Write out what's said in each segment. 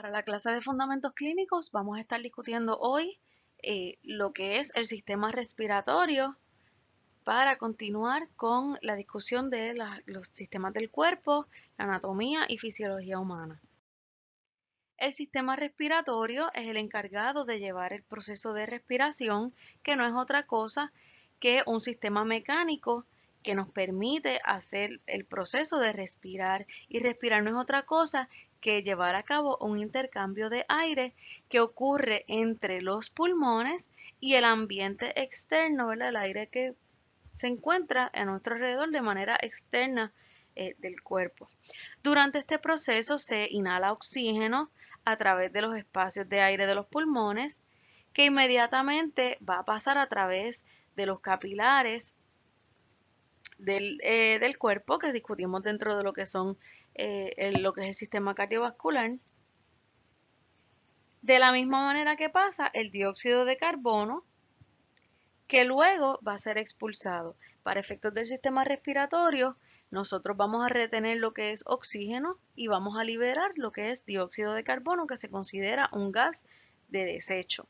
Para la clase de fundamentos clínicos vamos a estar discutiendo hoy lo que es el sistema respiratorio para continuar con la discusión de los sistemas del cuerpo, la anatomía y fisiología humana. El sistema respiratorio es el encargado de llevar el proceso de respiración, que no es otra cosa que un sistema mecánico que nos permite hacer el proceso de respirar. Y respirar no es otra cosa que llevar a cabo un intercambio de aire que ocurre entre los pulmones y el ambiente externo, ¿verdad? El aire que se encuentra a nuestro alrededor de manera externa del cuerpo. Durante este proceso se inhala oxígeno a través de los espacios de aire de los pulmones, que inmediatamente va a pasar a través de los capilares del cuerpo, que discutimos dentro de lo que son lo que es el sistema cardiovascular. De la misma manera que pasa el dióxido de carbono, que luego va a ser expulsado. Para efectos del sistema respiratorio, nosotros vamos a retener lo que es oxígeno y vamos a liberar lo que es dióxido de carbono, que se considera un gas de desecho.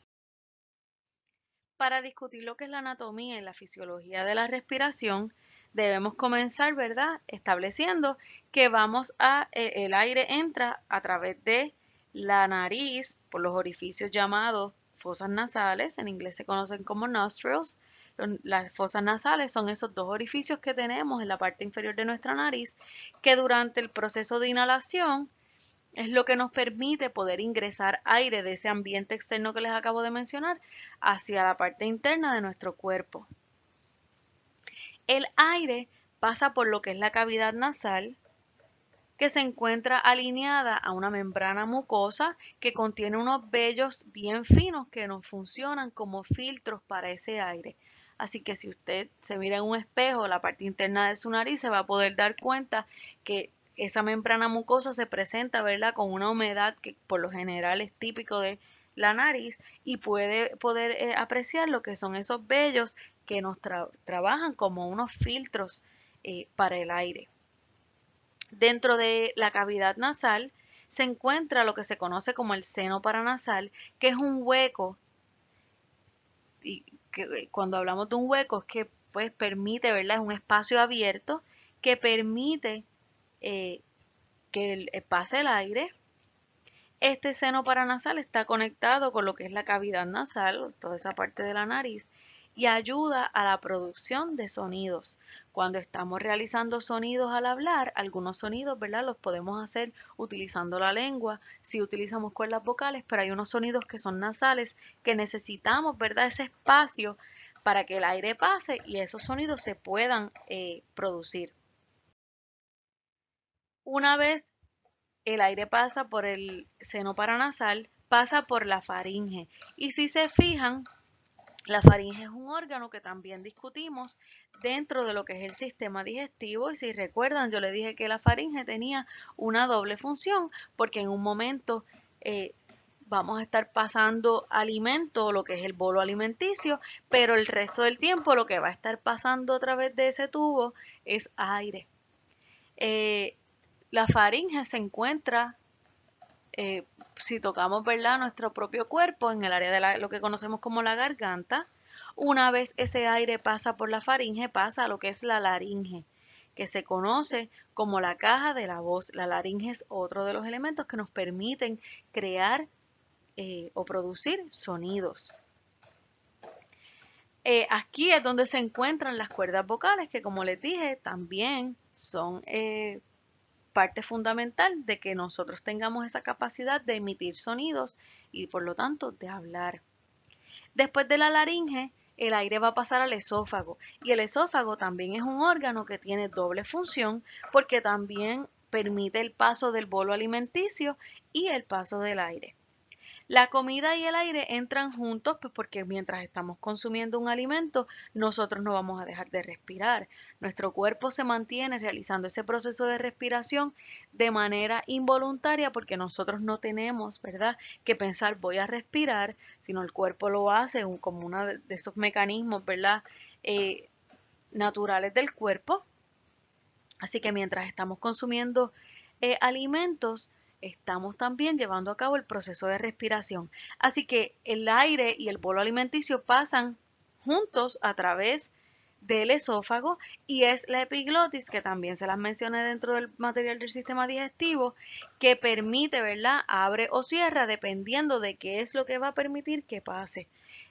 Para discutir lo que es la anatomía y la fisiología de la respiración, debemos comenzar, ¿verdad?, estableciendo que el aire entra a través de la nariz por los orificios llamados fosas nasales, en inglés se conocen como nostrils. Las fosas nasales son esos dos orificios que tenemos en la parte inferior de nuestra nariz, que durante el proceso de inhalación es lo que nos permite poder ingresar aire de ese ambiente externo que les acabo de mencionar hacia la parte interna de nuestro cuerpo. El aire pasa por lo que es la cavidad nasal, que se encuentra alineada a una membrana mucosa que contiene unos vellos bien finos que nos funcionan como filtros para ese aire. Así que si usted se mira en un espejo, la parte interna de su nariz, se va a poder dar cuenta que esa membrana mucosa se presenta, ¿verdad?, con una humedad que por lo general es típico de la nariz y puede poder apreciar lo que son esos vellos que nos trabajan como unos filtros para el aire. Dentro de la cavidad nasal se encuentra lo que se conoce como el seno paranasal, que es un hueco, y que cuando hablamos de un hueco es que pues permite, ¿verdad? Es un espacio abierto que permite que pase el aire. Este seno paranasal está conectado con lo que es la cavidad nasal, toda esa parte de la nariz, y ayuda a la producción de sonidos. Cuando estamos realizando sonidos al hablar, algunos sonidos, ¿verdad?, los podemos hacer utilizando la lengua, si utilizamos cuerdas vocales, pero hay unos sonidos que son nasales que necesitamos, ¿verdad?, ese espacio para que el aire pase y esos sonidos se puedan producir. Una vez el aire pasa por el seno paranasal, pasa por la faringe. Y si se fijan, la faringe es un órgano que también discutimos dentro de lo que es el sistema digestivo. Y si recuerdan, yo le dije que la faringe tenía una doble función, porque en un momento vamos a estar pasando alimento, lo que es el bolo alimenticio, pero el resto del tiempo lo que va a estar pasando a través de ese tubo es aire. La faringe se encuentra, si tocamos, ¿verdad?, nuestro propio cuerpo en el área de lo que conocemos como la garganta. Una vez ese aire pasa por la faringe, pasa a lo que es la laringe, que se conoce como la caja de la voz. La laringe es otro de los elementos que nos permiten crear o producir sonidos. Aquí es donde se encuentran las cuerdas vocales, que como les dije, también son parte fundamental de que nosotros tengamos esa capacidad de emitir sonidos y por lo tanto de hablar. Después de la laringe, el aire va a pasar al esófago y el esófago también es un órgano que tiene doble función porque también permite el paso del bolo alimenticio y el paso del aire. La comida y el aire entran juntos, pues porque mientras estamos consumiendo un alimento, nosotros no vamos a dejar de respirar. Nuestro cuerpo se mantiene realizando ese proceso de respiración de manera involuntaria porque nosotros no tenemos, ¿verdad?, que pensar voy a respirar, sino el cuerpo lo hace como uno de esos mecanismos, ¿verdad?, naturales del cuerpo. Así que mientras estamos consumiendo alimentos, estamos también llevando a cabo el proceso de respiración. Así que el aire y el bolo alimenticio pasan juntos a través del esófago y es la epiglotis, que también se las mencioné dentro del material del sistema digestivo, que permite, ¿verdad? Abre o cierra dependiendo de qué es lo que va a permitir que pase.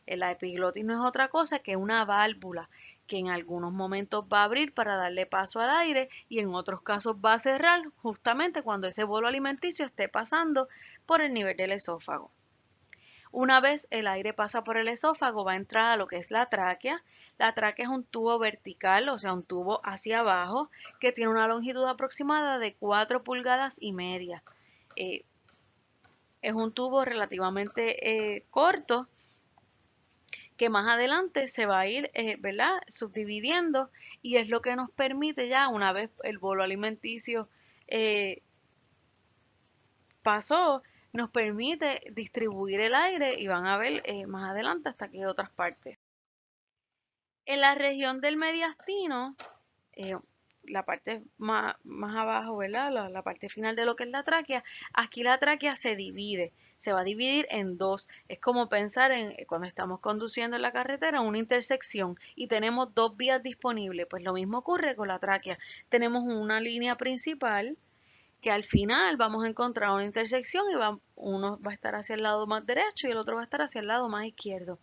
La epiglotis no es otra cosa que una válvula que en algunos momentos va a abrir para darle paso al aire y en otros casos va a cerrar justamente cuando ese bolo alimenticio esté pasando por el nivel del esófago. Una vez el aire pasa por el esófago, va a entrar a lo que es la tráquea. La tráquea es un tubo vertical, o sea, un tubo hacia abajo, que tiene una longitud aproximada de 4 pulgadas y media. Es un tubo relativamente corto que más adelante se va a ir, ¿verdad? Subdividiendo y es lo que nos permite ya, una vez el bolo alimenticio eh, pasó, nos permite distribuir el aire y van a ver más adelante hasta que otras partes. En la región del mediastino, eh, la parte más abajo, ¿verdad? La parte final de lo que es la tráquea, aquí la tráquea se divide, se va a dividir en dos. Es como pensar en cuando estamos conduciendo en la carretera, una intersección y tenemos dos vías disponibles. Pues lo mismo ocurre con la tráquea. Tenemos una línea principal que al final vamos a encontrar una intersección y uno va a estar hacia el lado más derecho y el otro va a estar hacia el lado más izquierdo.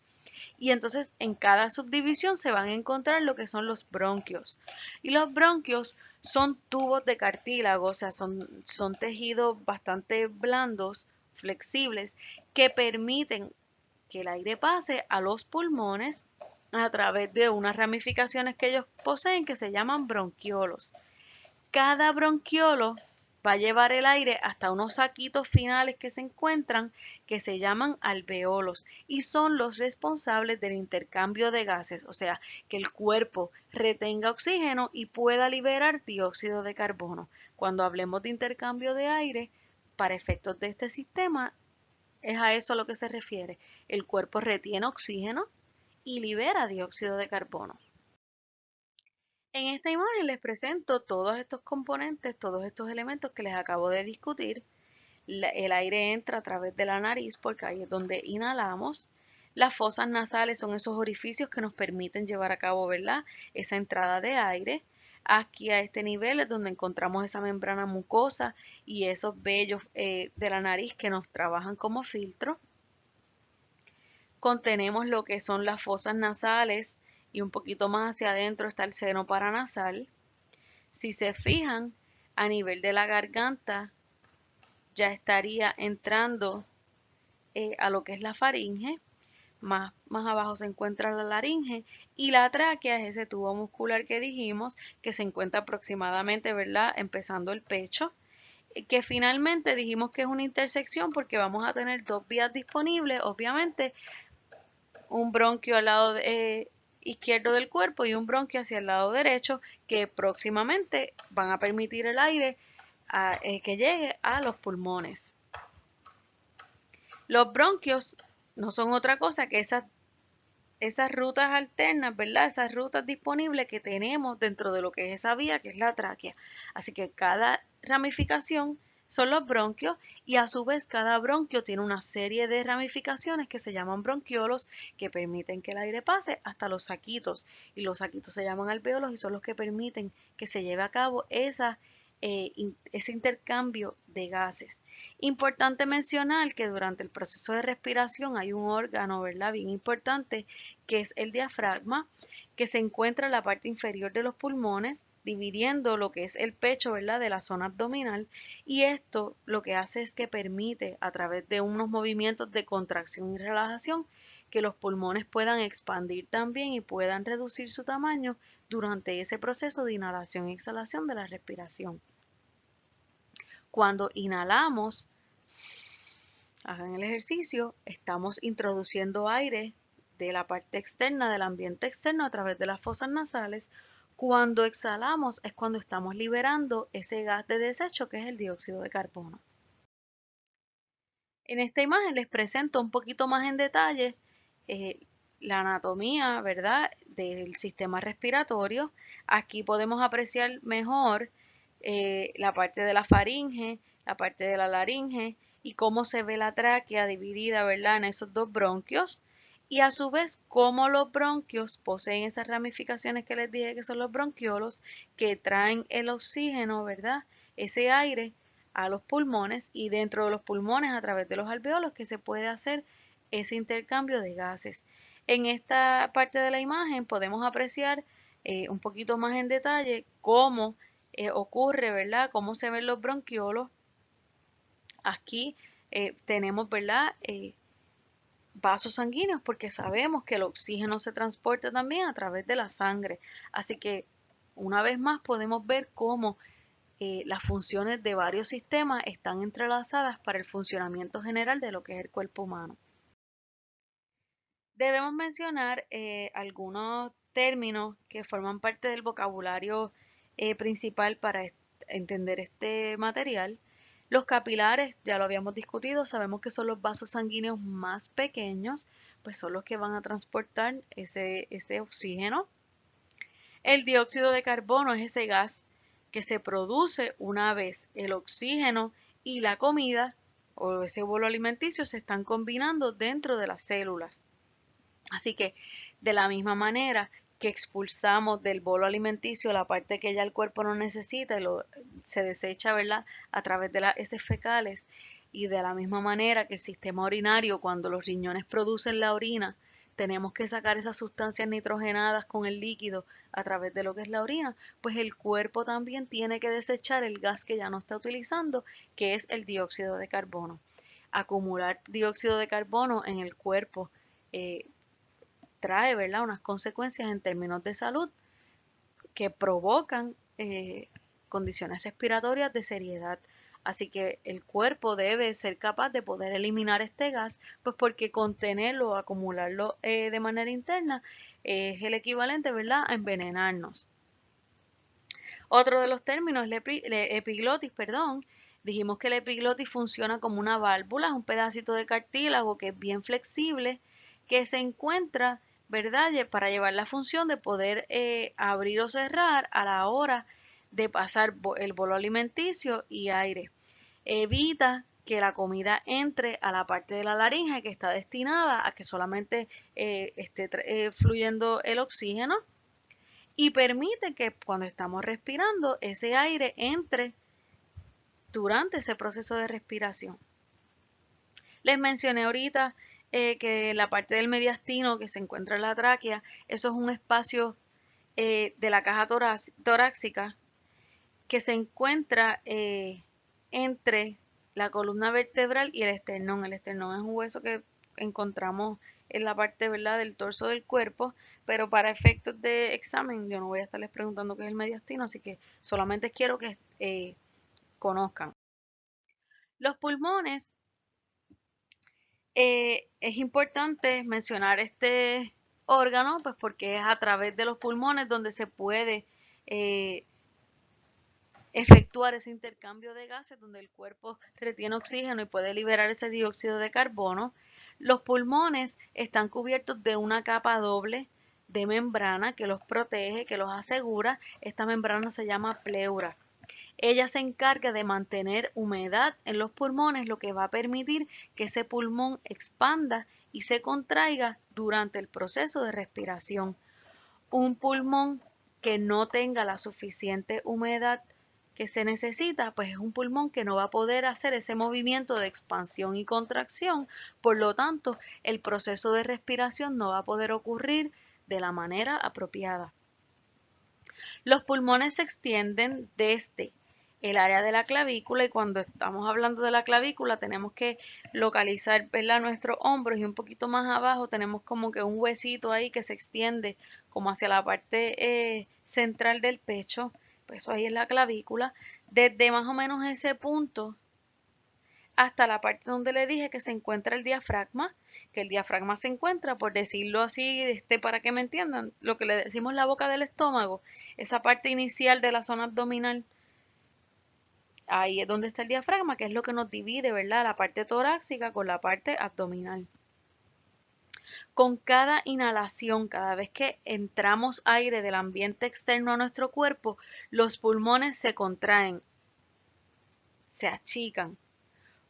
Y entonces en cada subdivisión se van a encontrar lo que son los bronquios. Y los bronquios son tubos de cartílago, o sea, son tejidos bastante blandos, flexibles, que permiten que el aire pase a los pulmones a través de unas ramificaciones que ellos poseen que se llaman bronquiolos. Cada bronquiolo va a llevar el aire hasta unos saquitos finales que se encuentran, que se llaman alveolos y son los responsables del intercambio de gases, o sea, que el cuerpo retenga oxígeno y pueda liberar dióxido de carbono. Cuando hablemos de intercambio de aire, para efectos de este sistema, es a eso a lo que se refiere. El cuerpo retiene oxígeno y libera dióxido de carbono. En esta imagen les presento todos estos componentes, todos estos elementos que les acabo de discutir. El aire entra a través de la nariz porque ahí es donde inhalamos. Las fosas nasales son esos orificios que nos permiten llevar a cabo, ¿verdad?, esa entrada de aire. Aquí a este nivel es donde encontramos esa membrana mucosa y esos vellos de la nariz que nos trabajan como filtro. Contenemos lo que son las fosas nasales y un poquito más hacia adentro está el seno paranasal. Si se fijan, a nivel de la garganta ya estaría entrando a lo que es la faringe. Más abajo se encuentra la laringe y la tráquea es ese tubo muscular que dijimos que se encuentra aproximadamente, ¿verdad?, empezando el pecho, que finalmente dijimos que es una intersección porque vamos a tener dos vías disponibles, obviamente, un bronquio al lado izquierdo del cuerpo y un bronquio hacia el lado derecho que próximamente van a permitir el aire que llegue a los pulmones. Los bronquios no son otra cosa que esas rutas alternas, ¿verdad? Esas rutas disponibles que tenemos dentro de lo que es esa vía, que es la tráquea. Así que cada ramificación son los bronquios y a su vez cada bronquio tiene una serie de ramificaciones que se llaman bronquiolos que permiten que el aire pase hasta los saquitos y los saquitos se llaman alveolos y son los que permiten que se lleve a cabo ese intercambio de gases. Importante mencionar que durante el proceso de respiración hay un órgano, ¿verdad?, bien importante que es el diafragma, que se encuentra en la parte inferior de los pulmones, dividiendo lo que es el pecho, ¿verdad?, de la zona abdominal, y esto lo que hace es que permite a través de unos movimientos de contracción y relajación que los pulmones puedan expandir también y puedan reducir su tamaño durante ese proceso de inhalación y exhalación de la respiración. Cuando inhalamos, hagan el ejercicio, estamos introduciendo aire de la parte externa, del ambiente externo a través de las fosas nasales. Cuando exhalamos es cuando estamos liberando ese gas de desecho que es el dióxido de carbono. En esta imagen les presento un poquito más en detalle la anatomía, ¿verdad?, del sistema respiratorio. Aquí podemos apreciar mejor la parte de la faringe, la parte de la laringe y cómo se ve la tráquea dividida, ¿verdad?, en esos dos bronquios. Y a su vez, cómo los bronquios poseen esas ramificaciones que les dije que son los bronquiolos, que traen el oxígeno, ¿verdad?, ese aire a los pulmones, y dentro de los pulmones, a través de los alveolos, que se puede hacer ese intercambio de gases. En esta parte de la imagen podemos apreciar un poquito más en detalle cómo ocurre, ¿verdad?, cómo se ven los bronquiolos. Aquí tenemos, ¿verdad?, vasos sanguíneos, porque sabemos que el oxígeno se transporta también a través de la sangre. Así que una vez más podemos ver cómo las funciones de varios sistemas están entrelazadas para el funcionamiento general de lo que es el cuerpo humano. Debemos mencionar algunos términos que forman parte del vocabulario principal para entender este material. Los capilares, ya lo habíamos discutido, sabemos que son los vasos sanguíneos más pequeños, pues son los que van a transportar ese oxígeno. El dióxido de carbono es ese gas que se produce una vez el oxígeno y la comida o ese bolo alimenticio se están combinando dentro de las células. Así que de la misma manera que expulsamos del bolo alimenticio la parte que ya el cuerpo no necesita y se desecha, ¿verdad?, a través de las heces fecales, y de la misma manera que el sistema urinario, cuando los riñones producen la orina, tenemos que sacar esas sustancias nitrogenadas con el líquido a través de lo que es la orina, pues el cuerpo también tiene que desechar el gas que ya no está utilizando, que es el dióxido de carbono. Acumular dióxido de carbono en el cuerpo trae, ¿verdad?, unas consecuencias en términos de salud que provocan condiciones respiratorias de seriedad. Así que el cuerpo debe ser capaz de poder eliminar este gas, pues porque contenerlo o acumularlo de manera interna es el equivalente, ¿verdad?, a envenenarnos. Otro de los términos, la epiglotis, perdón. Dijimos que la epiglotis funciona como una válvula, es un pedacito de cartílago que es bien flexible, que se encuentra, ¿verdad?, para llevar la función de poder abrir o cerrar a la hora de pasar el bolo alimenticio y aire. Evita que la comida entre a la parte de la laringe que está destinada a que solamente esté fluyendo el oxígeno, y permite que cuando estamos respirando ese aire entre durante ese proceso de respiración. Les mencioné ahorita que la parte del mediastino que se encuentra en la tráquea, eso es un espacio de la caja torácica que se encuentra entre la columna vertebral y el esternón. El esternón es un hueso que encontramos en la parte, ¿verdad?, del torso del cuerpo, pero para efectos de examen yo no voy a estarles preguntando qué es el mediastino, así que solamente quiero que conozcan. Los pulmones, es importante mencionar este órgano, pues porque es a través de los pulmones donde se puede efectuar ese intercambio de gases, donde el cuerpo retiene oxígeno y puede liberar ese dióxido de carbono. Los pulmones están cubiertos de una capa doble de membrana que los protege, que los asegura. Esta membrana se llama pleura. Ella se encarga de mantener humedad en los pulmones, lo que va a permitir que ese pulmón expanda y se contraiga durante el proceso de respiración. Un pulmón que no tenga la suficiente humedad que se necesita, pues es un pulmón que no va a poder hacer ese movimiento de expansión y contracción, por lo tanto, el proceso de respiración no va a poder ocurrir de la manera apropiada. Los pulmones se extienden desde el área de la clavícula, y cuando estamos hablando de la clavícula tenemos que localizar, ¿verdad?, nuestros hombros, y un poquito más abajo tenemos como que un huesito ahí que se extiende como hacia la parte central del pecho, pues eso ahí es la clavícula. Desde más o menos ese punto hasta la parte donde le dije que se encuentra el diafragma, que el diafragma se encuentra, por decirlo así, para que me entiendan, lo que le decimos la boca del estómago, esa parte inicial de la zona abdominal. Ahí es donde está el diafragma, que es lo que nos divide, ¿verdad?, la parte torácica con la parte abdominal. Con cada inhalación, cada vez que entramos aire del ambiente externo a nuestro cuerpo, los pulmones se contraen se achican.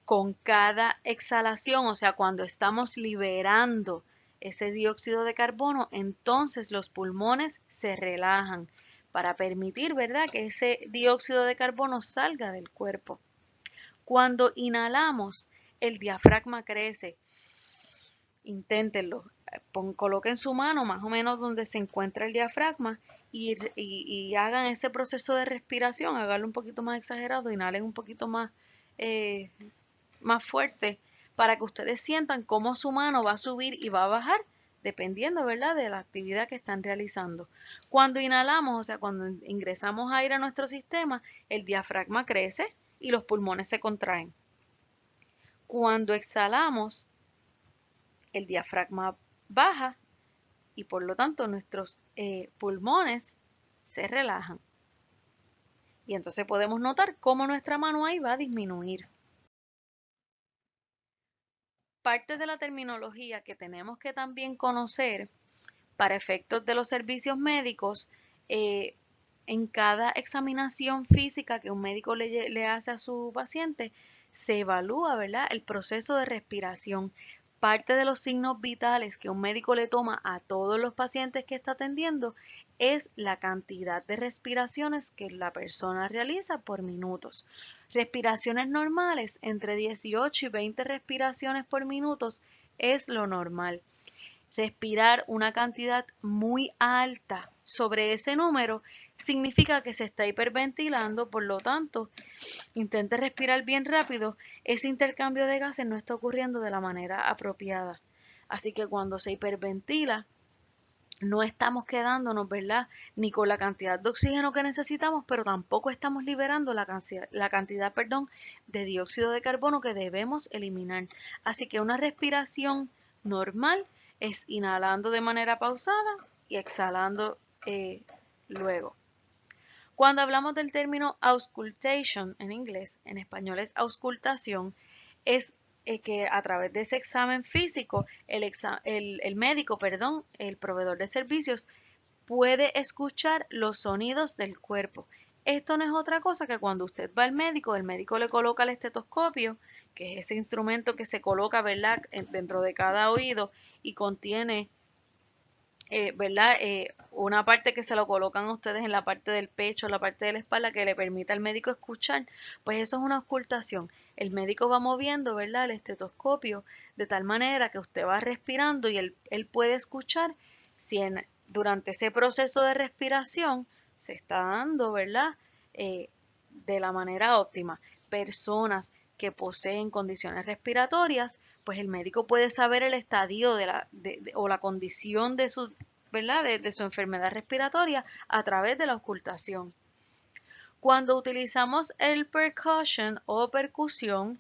Con cada exhalación, o sea, cuando estamos liberando ese dióxido de carbono, entonces los pulmones se relajan para permitir, ¿verdad?, que ese dióxido de carbono salga del cuerpo. Cuando inhalamos, el diafragma crece. Inténtenlo. Coloquen su mano más o menos donde se encuentra el diafragma y hagan ese proceso de respiración, háganlo un poquito más exagerado, inhalen un poquito más fuerte para que ustedes sientan cómo su mano va a subir y va a bajar dependiendo, ¿verdad?, de la actividad que están realizando. Cuando inhalamos, o sea, cuando ingresamos aire a nuestro sistema, el diafragma crece y los pulmones se contraen. Cuando exhalamos, el diafragma baja y por lo tanto nuestros pulmones se relajan. Y entonces podemos notar cómo nuestra mano ahí va a disminuir. Parte de la terminología que tenemos que también conocer para efectos de los servicios médicos, en cada examinación física que un médico le hace a su paciente, se evalúa, ¿verdad?, el proceso de respiración. Parte de los signos vitales que un médico le toma a todos los pacientes que está atendiendo es la cantidad de respiraciones que la persona realiza por minutos. Respiraciones normales, entre 18 y 20 respiraciones por minuto es lo normal. Respirar una cantidad muy alta sobre ese número significa que se está hiperventilando, por lo tanto, intente respirar bien rápido, ese intercambio de gases no está ocurriendo de la manera apropiada. Así que cuando se hiperventila, no estamos quedándonos, ¿verdad?, ni con la cantidad de oxígeno que necesitamos, pero tampoco estamos liberando la cantidad, de dióxido de carbono que debemos eliminar. Así que una respiración normal es inhalando de manera pausada y exhalando luego. Cuando hablamos del término auscultation en inglés, en español es auscultación, es que a través de ese examen físico, el médico, el proveedor de servicios, puede escuchar los sonidos del cuerpo. Esto no es otra cosa que cuando usted va al médico, el médico le coloca el estetoscopio, que es ese instrumento que se coloca, ¿verdad?, dentro de cada oído y contiene una parte que se lo colocan a ustedes en la parte del pecho, la parte de la espalda, que le permita al médico escuchar, pues eso es una auscultación. El médico va moviendo, ¿verdad?, el estetoscopio de tal manera que usted va respirando y él puede escuchar si durante ese proceso de respiración se está dando, ¿verdad?, de la manera óptima. Personas que poseen condiciones respiratorias, pues el médico puede saber el estadio o la condición de su, ¿verdad?, de su enfermedad respiratoria a través de la auscultación. Cuando utilizamos el percussion o percusión,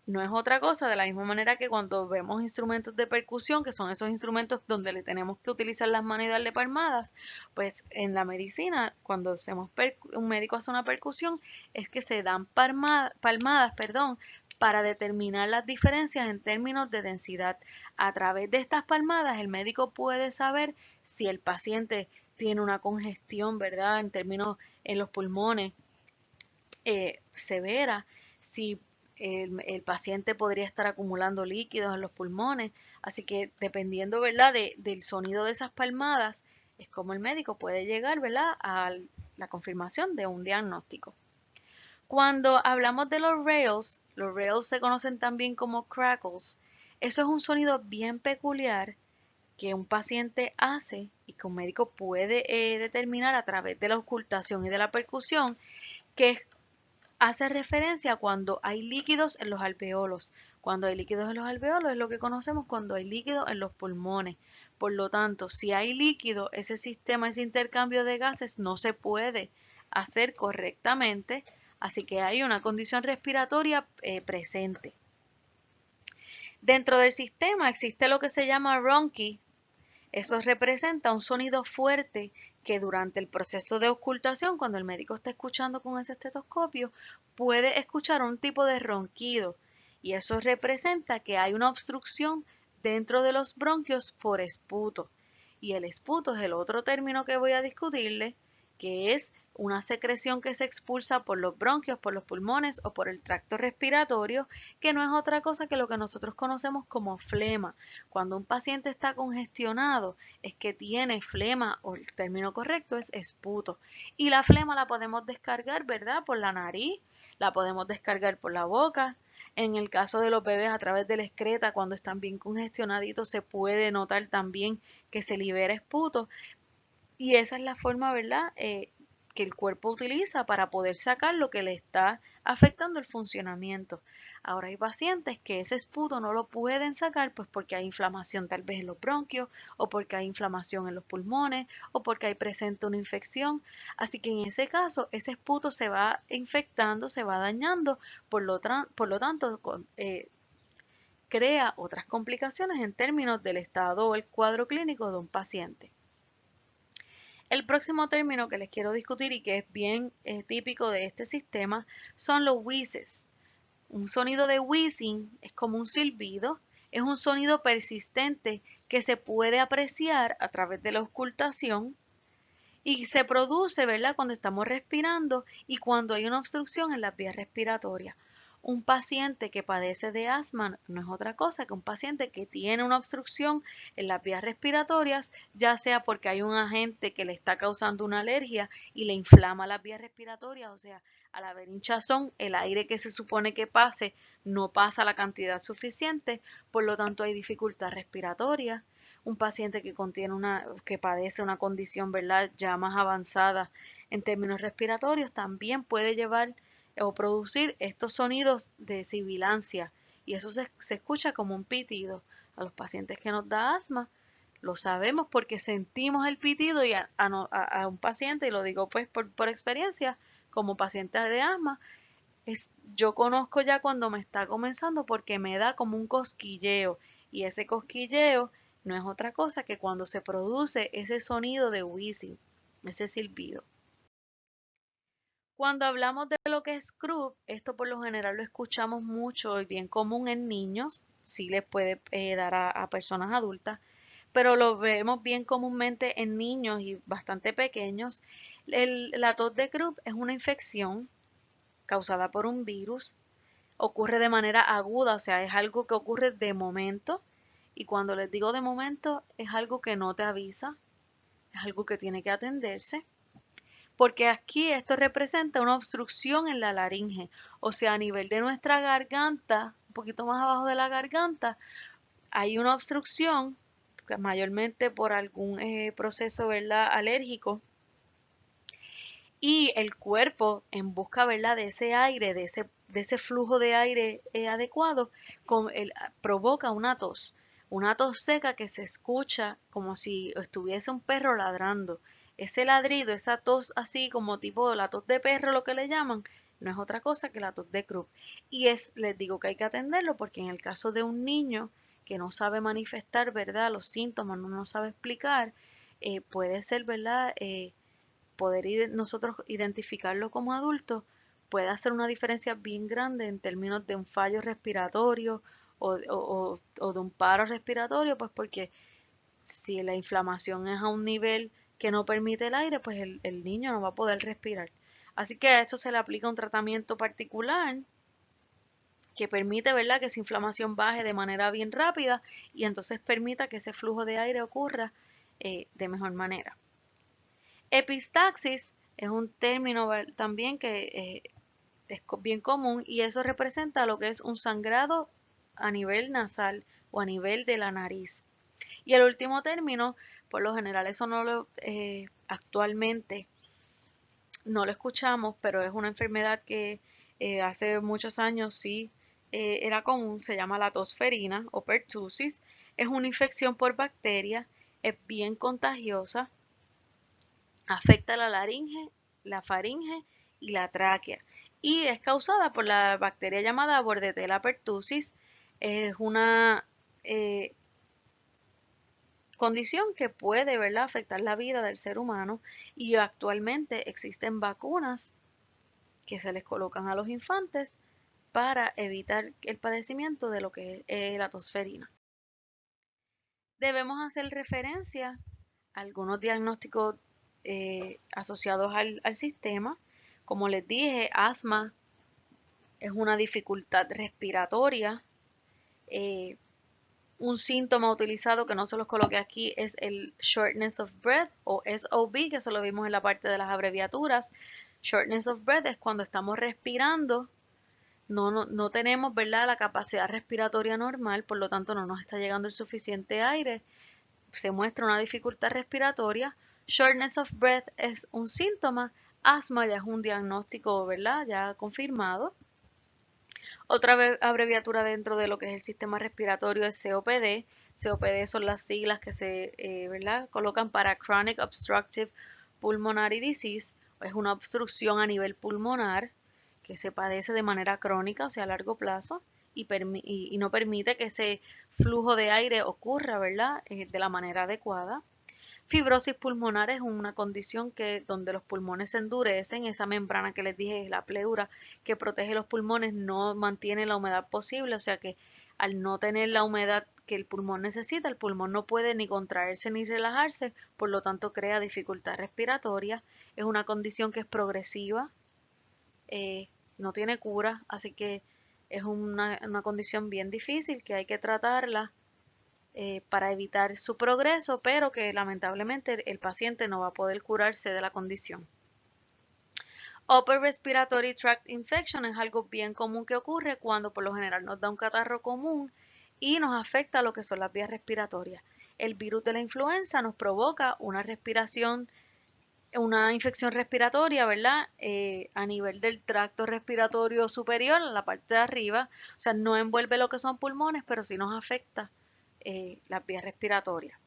no es otra cosa de la misma manera que cuando vemos instrumentos de percusión, que son esos instrumentos donde le tenemos que utilizar las manos y darle palmadas, pues en la medicina, cuando un médico hace una percusión, es que se dan palmadas, para determinar las diferencias en términos de densidad. A través de estas palmadas, el médico puede saber si el paciente tiene una congestión, ¿verdad?, en los pulmones severa, si el paciente podría estar acumulando líquidos en los pulmones. Así que dependiendo, ¿verdad?, del sonido de esas palmadas, es como el médico puede llegar, ¿verdad?, a la confirmación de un diagnóstico. Cuando hablamos de los rails se conocen también como crackles. Eso es un sonido bien peculiar que un paciente hace y que un médico puede determinar a través de la auscultación y de la percusión, que hace referencia a cuando hay líquidos en los alveolos. Cuando hay líquidos en los alveolos es lo que conocemos cuando hay líquido en los pulmones. Por lo tanto, si hay líquido, ese sistema, ese intercambio de gases no se puede hacer correctamente, así que hay una condición respiratoria presente. Dentro del sistema existe lo que se llama ronqui. Eso representa un sonido fuerte que durante el proceso de auscultación, cuando el médico está escuchando con ese estetoscopio, puede escuchar un tipo de ronquido. Y eso representa que hay una obstrucción dentro de los bronquios por esputo. Y el esputo es el otro término que voy a discutirle, que es una secreción que se expulsa por los bronquios, por los pulmones o por el tracto respiratorio, que no es otra cosa que lo que nosotros conocemos como flema. Cuando un paciente está congestionado, es que tiene flema, o el término correcto es esputo. Y la flema la podemos descargar, ¿verdad? Por la nariz, la podemos descargar por la boca. En el caso de los bebés, a través de la excreta, cuando están bien congestionaditos, se puede notar también que se libera esputo. Y esa es la forma, ¿verdad? Que el cuerpo utiliza para poder sacar lo que le está afectando el funcionamiento. Ahora hay pacientes que ese esputo no lo pueden sacar pues porque hay inflamación tal vez en los bronquios o porque hay inflamación en los pulmones o porque hay presente una infección. Así que en ese caso ese esputo se va infectando, se va dañando, por lo tanto crea otras complicaciones en términos del estado o el cuadro clínico de un paciente. El próximo término que les quiero discutir y que es bien típico de este sistema son los wheezes. Un sonido de wheezing es como un silbido, es un sonido persistente que se puede apreciar a través de la auscultación y se produce, ¿verdad?, cuando estamos respirando y cuando hay una obstrucción en las vías respiratorias. Un paciente que padece de asma no es otra cosa que un paciente que tiene una obstrucción en las vías respiratorias, ya sea porque hay un agente que le está causando una alergia y le inflama las vías respiratorias, o sea, al haber hinchazón, el aire que se supone que pase no pasa la cantidad suficiente, por lo tanto hay dificultad respiratoria. Un paciente que padece una condición, ¿verdad?, ya más avanzada en términos respiratorios, también puede llevar o producir estos sonidos de sibilancia y eso se escucha como un pitido. A los pacientes que nos da asma lo sabemos porque sentimos el pitido y a un paciente, y lo digo pues por experiencia, como paciente de asma, yo conozco ya cuando me está comenzando porque me da como un cosquilleo y ese cosquilleo no es otra cosa que cuando se produce ese sonido de wheezing, ese silbido. Cuando hablamos de lo que es croup, esto por lo general lo escuchamos mucho y bien común en niños, sí les puede dar a personas adultas, pero lo vemos bien comúnmente en niños y bastante pequeños. La tos de croup es una infección causada por un virus, ocurre de manera aguda, o sea, es algo que ocurre de momento, y cuando les digo de momento, es algo que no te avisa, es algo que tiene que atenderse, porque aquí esto representa una obstrucción en la laringe, o sea, a nivel de nuestra garganta, un poquito más abajo de la garganta, hay una obstrucción, mayormente por algún proceso, ¿verdad?, alérgico, y el cuerpo en busca, ¿verdad?, de ese aire, de ese flujo de aire adecuado, provoca una tos seca que se escucha como si estuviese un perro ladrando. Ese ladrido, esa tos así como tipo la tos de perro, lo que le llaman, no es otra cosa que la tos de Krupp. Y les digo que hay que atenderlo porque en el caso de un niño que no sabe manifestar, ¿verdad?, los síntomas, no sabe explicar, puede ser, ¿verdad?, poder nosotros identificarlo como adultos puede hacer una diferencia bien grande en términos de un fallo respiratorio o de un paro respiratorio, pues porque si la inflamación es a un nivel que no permite el aire, pues el niño no va a poder respirar. Así que a esto se le aplica un tratamiento particular que permite, ¿verdad?, que esa inflamación baje de manera bien rápida y entonces permita que ese flujo de aire ocurra de mejor manera. Epistaxis es un término también que es bien común y eso representa lo que es un sangrado a nivel nasal o a nivel de la nariz. Y el último término, por lo general eso actualmente no lo escuchamos, pero es una enfermedad que hace muchos años sí era común, se llama la tosferina o pertussis. Es una infección por bacterias, es bien contagiosa, afecta la laringe, la faringe y la tráquea y es causada por la bacteria llamada Bordetella pertussis. Es una condición que puede, ¿verdad?, afectar la vida del ser humano y actualmente existen vacunas que se les colocan a los infantes para evitar el padecimiento de lo que es la tosferina. Debemos hacer referencia a algunos diagnósticos asociados al sistema. Como les dije, asma es una dificultad respiratoria. Un síntoma utilizado que no se los coloqué aquí es el shortness of breath o SOB, que eso lo vimos en la parte de las abreviaturas. Shortness of breath es cuando estamos respirando, no tenemos, ¿verdad?, la capacidad respiratoria normal, por lo tanto no nos está llegando el suficiente aire, se muestra una dificultad respiratoria. Shortness of breath es un síntoma, asma ya es un diagnóstico, ¿verdad?, ya confirmado. Otra abreviatura dentro de lo que es el sistema respiratorio es COPD. COPD son las siglas que se ¿verdad?, colocan para Chronic Obstructive Pulmonary Disease. Es una obstrucción a nivel pulmonar que se padece de manera crónica, o sea, a largo plazo, y no permite que ese flujo de aire ocurra, ¿verdad?, de la manera adecuada. Fibrosis pulmonar es una condición donde los pulmones se endurecen, esa membrana que les dije es la pleura que protege los pulmones, no mantiene la humedad posible, o sea que al no tener la humedad que el pulmón necesita, el pulmón no puede ni contraerse ni relajarse, por lo tanto crea dificultad respiratoria. Es una condición que es progresiva, no tiene cura, así que es una condición bien difícil que hay que tratarla para evitar su progreso, pero que lamentablemente el paciente no va a poder curarse de la condición. Upper Respiratory Tract Infection es algo bien común que ocurre cuando por lo general nos da un catarro común y nos afecta lo que son las vías respiratorias. El virus de la influenza nos provoca una infección respiratoria, ¿verdad? A nivel del tracto respiratorio superior, en la parte de arriba, o sea, no envuelve lo que son pulmones, pero sí nos afecta las vías respiratorias.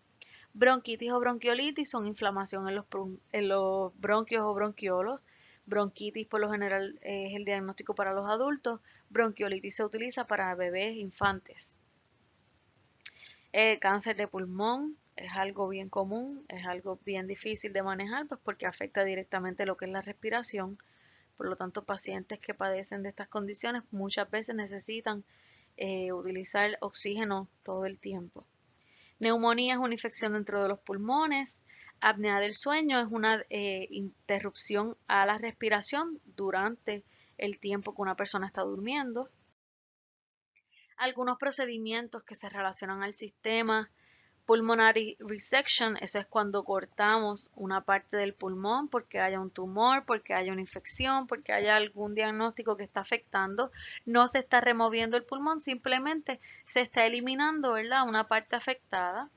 Bronquitis o bronquiolitis son inflamación en los bronquios o bronquiolos. Bronquitis por lo general es el diagnóstico para los adultos. Bronquiolitis se utiliza para bebés e infantes. Cáncer de pulmón es algo bien común, es algo bien difícil de manejar, pues porque afecta directamente lo que es la respiración. Por lo tanto, pacientes que padecen de estas condiciones muchas veces necesitan utilizar oxígeno todo el tiempo. Neumonía es una infección dentro de los pulmones. Apnea del sueño es una interrupción a la respiración durante el tiempo que una persona está durmiendo. Algunos procedimientos que se relacionan al sistema. Pulmonary resection, eso es cuando cortamos una parte del pulmón porque haya un tumor, porque haya una infección, porque haya algún diagnóstico que está afectando. No se está removiendo el pulmón, simplemente se está eliminando, ¿verdad?, una parte afectada.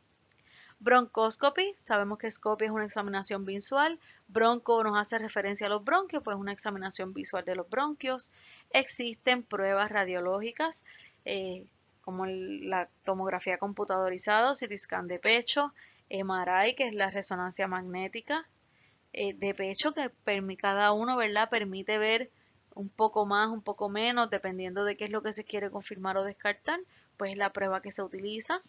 Broncoscopy, sabemos que scopy es una examinación visual, bronco nos hace referencia a los bronquios, pues una examinación visual de los bronquios. Existen pruebas radiológicas, como la tomografía computadorizada, CT scan de pecho, MRI, que es la resonancia magnética de pecho, que cada uno, ¿verdad?, permite ver un poco más, un poco menos, dependiendo de qué es lo que se quiere confirmar o descartar, pues es la prueba que se utiliza.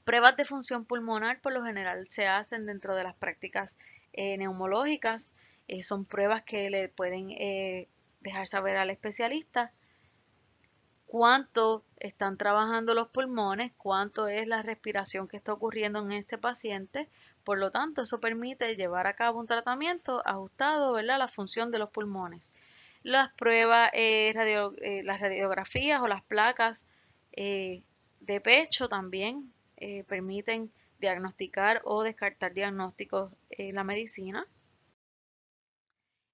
Pruebas de función pulmonar por lo general se hacen dentro de las prácticas neumológicas. Son pruebas que le pueden dejar saber al especialista cuánto están trabajando los pulmones, cuánto es la respiración que está ocurriendo en este paciente. Por lo tanto, eso permite llevar a cabo un tratamiento ajustado, ¿verdad?, a la función de los pulmones. Las pruebas, las radiografías o las placas de pecho también permiten diagnosticar o descartar diagnósticos en la medicina.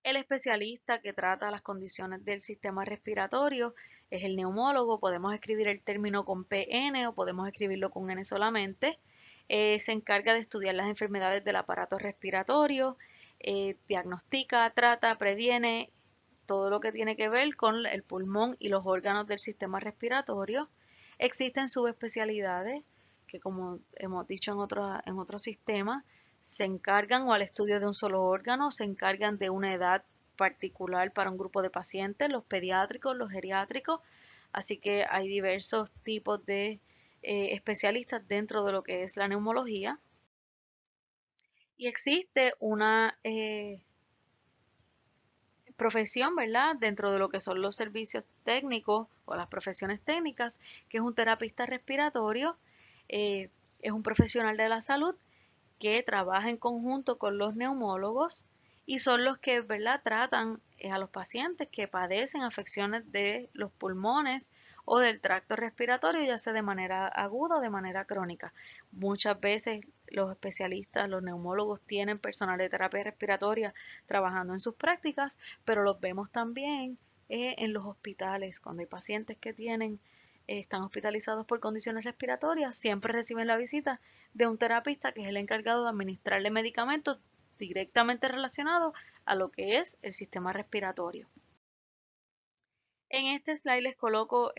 El especialista que trata las condiciones del sistema respiratorio es el neumólogo. Podemos escribir el término con PN o podemos escribirlo con N solamente. Se encarga de estudiar las enfermedades del aparato respiratorio, diagnostica, trata, previene todo lo que tiene que ver con el pulmón y los órganos del sistema respiratorio. Existen subespecialidades que, como hemos dicho en otros sistemas, se encargan o al estudio de un solo órgano, se encargan de una edad particular para un grupo de pacientes, los pediátricos, los geriátricos, así que hay diversos tipos de especialistas dentro de lo que es la neumología. Y existe una profesión, ¿verdad?, dentro de lo que son los servicios técnicos o las profesiones técnicas, que es un terapista respiratorio, es un profesional de la salud que trabaja en conjunto con los neumólogos y son los que, ¿verdad?, tratan a los pacientes que padecen afecciones de los pulmones o del tracto respiratorio, ya sea de manera aguda o de manera crónica. Muchas veces los especialistas, los neumólogos tienen personal de terapia respiratoria trabajando en sus prácticas, pero los vemos también en los hospitales, cuando hay pacientes que están hospitalizados por condiciones respiratorias, siempre reciben la visita de un terapista que es el encargado de administrarle medicamentos directamente relacionados a lo que es el sistema respiratorio. En este slide les coloco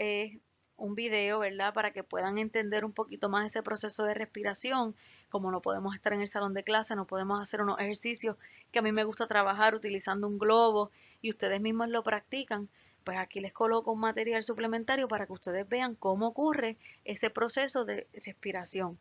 un video, ¿verdad? Para que puedan entender un poquito más ese proceso de respiración. Como no podemos estar en el salón de clase, no podemos hacer unos ejercicios que a mí me gusta trabajar utilizando un globo y ustedes mismos lo practican. Pues aquí les coloco un material suplementario para que ustedes vean cómo ocurre ese proceso de respiración.